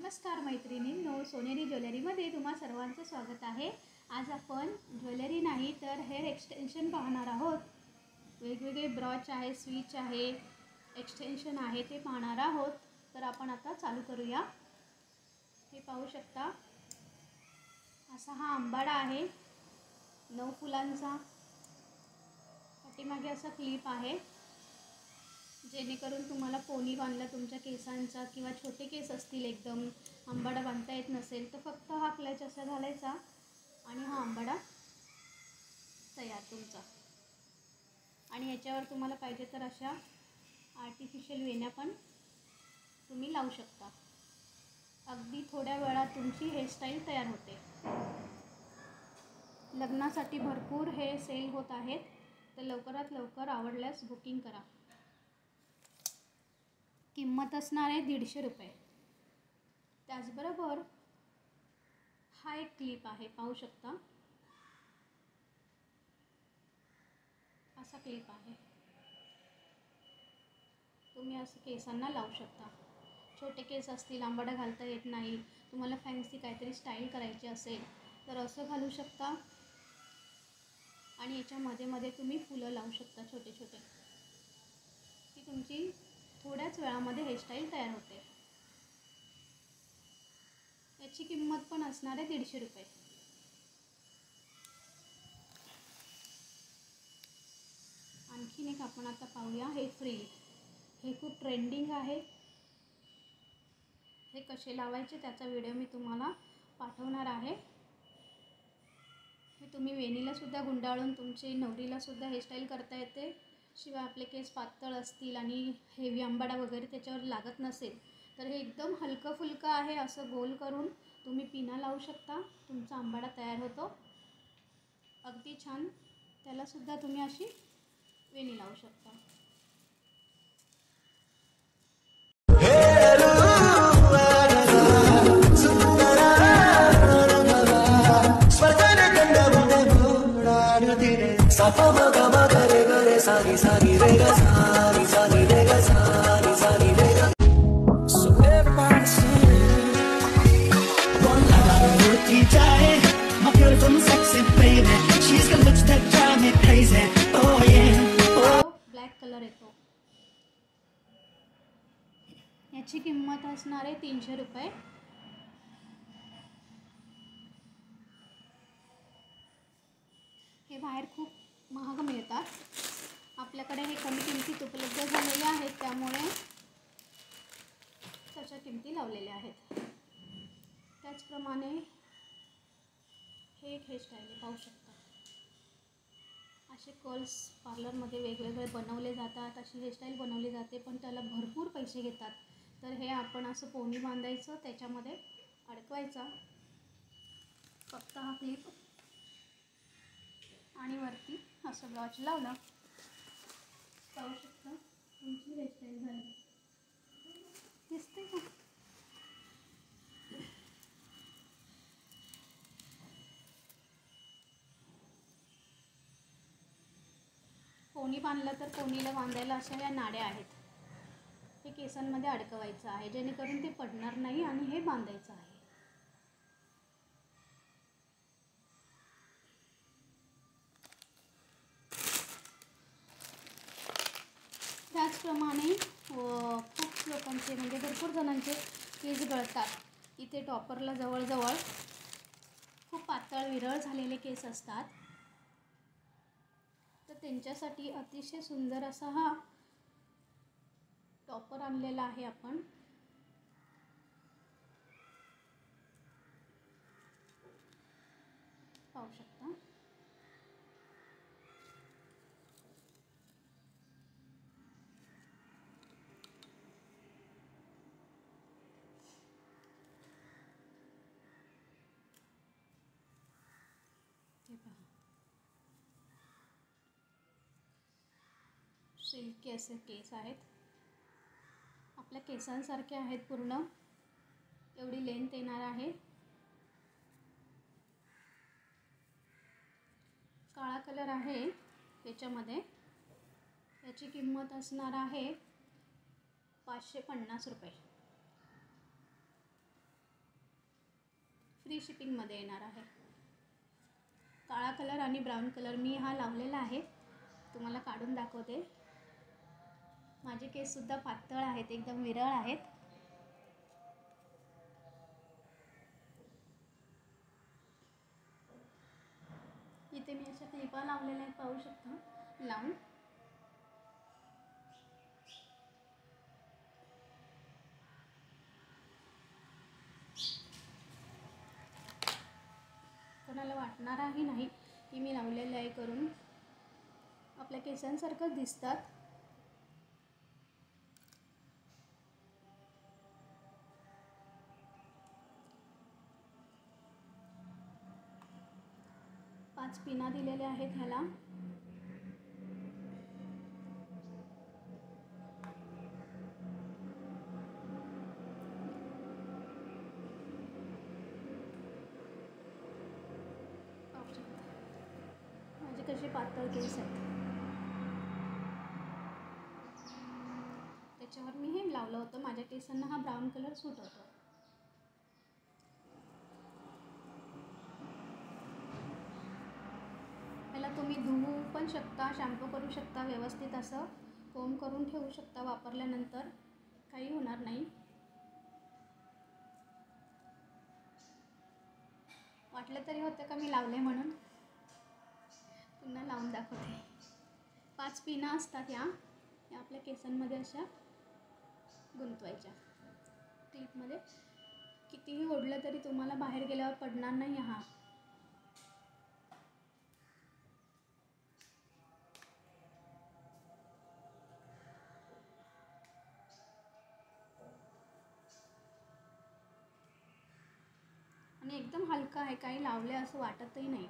नमस्कार मैत्रिणींनो, सोनेरी ज्वेलरीमध्ये तुम्हा सर्वांचं स्वागत आहे। आज आपण ज्वेलरी नाही तर हेअर एक्सटेन्शन पाहणार आहोत। वेगवेगळे ब्रॉच आहे, स्विच आहे, एक्सटेन्शन आहे ते पाहणार आहोत। तर आपण आता चालू करूया। हे पाहू शकता, असा हा आंबाडा आहे 9 फुलांचा। पाठीमागे असा क्लिप आहे, जेणेकरून तुम्हाला पोनी बांधला तुमच्या केसांचा किंवा छोटे केस असतील, एकदम आंबाडा बांधता येत नसेल तर फक्त हा क्लच असा घालायचा आणि हा आंबाडा तयार तुमचा। आणि याच्यावर तुम्हाला पाहिजे तर अशा आर्टिफिशियल वेण्या पण तुम्ही लावू शकता। अगदी थोड्या वेळात तुमची हेअरस्टाईल तयार होते। लग्नासाठी भरपूर हे सेल होत आहेत, तर लवकरात लवकर आवडल्यास बुकिंग करा। किंमत असणार आहे 150 रुपये। त्याचबरोबर हा एक क्लिप आहे, पाहू शकता, असा क्लिप आहे। तुम्ही असं केसांना लावू शकता। छोटे केस असतील, आंबाडा घालता येत नाही, तुम्हाला फॅन्सी काहीतरी स्टाईल करायची असेल तर असं घालू शकता। आणि याच्यामध्ये मध्ये तुम्ही फुलं लावू शकता छोटे छोटे, की तुमची थोड्याच वेळामध्ये हेअरस्टाईल तयार होते। याची किंमत पण असणार आहे 150 रुपये। आणखीन एक आपण आता पाहूया, हे फ्रिल। हे खूप ट्रेंडिंग आहे। हे कसे लावायचे त्याचा व्हिडिओ मी तुम्हाला पाठवणार आहे। हे तुम्ही वेणीला सुद्धा गुंडाळून तुमची नवरीला सुद्धा हेअरस्टाईल करता येते। शिवाय आपले केस पातळ असतील आणि हेवी आंबाडा वगैरे त्याच्यावर लागत नसेल तर हे एकदम हलकं फुलकं आहे। असं गोल करून तुम्ही पिना लावू शकता, तुमचा आंबाडा तयार होतो अगदी छान। त्याला सुद्धा तुम्ही अशी वेणी लावू शकता। ब्लॅक कलर येतो। याची किंमत असणार आहे 300 रुपये। हे बाहेर खूप महाग मिळतात, आपल्याकडे हे कमी किमतीत उपलब्ध झालेले आहेत, त्यामुळे त्याच्या किमती लावलेल्या आहेत। त्याचप्रमाणे हे एक हेअरस्टाईल आहे, पाहू शकता। असे कर्ल्स पार्लरमध्ये वेगवेगळे बनवले जातात, अशी हेअरस्टाईल बनवली जाते, पण त्याला भरपूर पैसे घेतात। तर हे आपण असं पोनी बांधायचं, त्याच्यामध्ये अडकवायचा फक्त हा क्लिप आणि वरती असं ब्रॉच लावला, पाहू शकता तुमची हेअरस्टाईल झाली। दिसते का? पोनी बांधलं तर पोनीला बांधायला अशा या नाड्या आहेत, हे केसांमध्ये अडकवायचं आहे, जेणेकरून ते पडणार नाही आणि हे बांधायचं आहे। त्याचप्रमाणे खूप लोकांचे म्हणजे भरपूर जणांचे केस गळतात। इथे टॉपरला जवळजवळ खूप पातळ विरळ झालेले केस असतात, तर त्यांच्यासाठी अतिशय सुंदर असा हा टॉपर आणलेला आहे आपण। पाहू शकता, हे पहा, सिल्की असे केस आहेत, आपल्या केसांसारखे आहेत पूर्ण, एवढी लेंथ येणार आहे। काळा कलर आहे याच्यामध्ये। याची किंमत असणार आहे 550 रुपये। फ्री शिपिंगमध्ये येणार आहे. काळा कलर आणि ब्राऊन कलर मी हा लावलेला आहे. तुम्हाला काढून दाखवते. माझे केससुद्धा पातळ आहेत, एकदम विरळ आहेत. इथे मी अशा क्लिपा लावलेल्या आहेत, पाहू शकता लावून. कोणाला वाटणारही नाही की मी लावलेलं आहे करून. आपल्या केसांसारखंच दिसतात. पाच पिना दिलेल्या आहेत ह्याला. माझे कसे पातळ केस आहेत, त्याच्यावर मी हे लावलं होतं. माझ्या केसांना हा ब्राऊन कलर सूट होतो. ह्याला तुम्ही धुवू पण शकता, शॅम्पू करू शकता, व्यवस्थित असं कोंब करून ठेवू शकता. वापरल्यानंतर काही होणार नाही. वाटलं तरी होतं का मी लावले म्हणून. पुन्हा लावून दाखवते. 5 पिना असतात या आपल्या केसांमध्ये अशा गुंतवायच्या क्लिपमध्ये. कितीही ओढलं तरी तुम्हाला बाहेर गेल्यावर पडणार नाही हा. आणि एकदम हलका आहे, काही लावले असं वाटतही नाही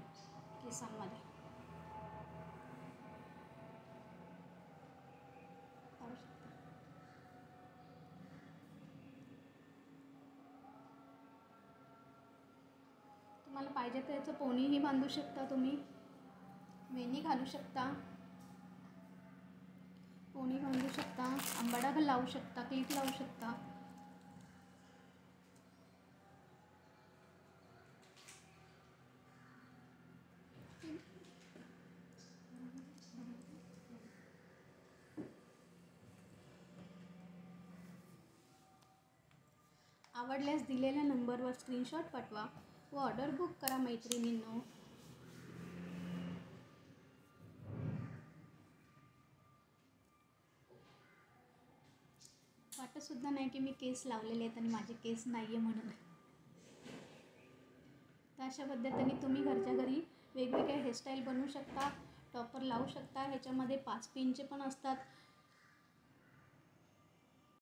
केसांमध्ये. पाहू शकता. तुम्हाला पाहिजे तर याचं पोनीही बांधू शकता तुम्ही, वेणी घालू शकता, पोनी बांधू शकता, अंबाडा लावू शकता, क्लिप लावू शकता. आवडल्यास दिलेल्या नंबरवर स्क्रीनशॉट पाठवा व ऑर्डर बुक करा मैत्रिणींनो. वाटतसुद्धा नाही की मी केस लावलेले आहेत आणि माझे केस नाही आहे म्हणून. तर अशा पद्धतीने तुम्ही घरच्या घरी वेगवेगळे हेअरस्टाईल बनवू शकता, टॉपर लावू शकता. ह्याच्यामध्ये 5 पिनचे पण असतात,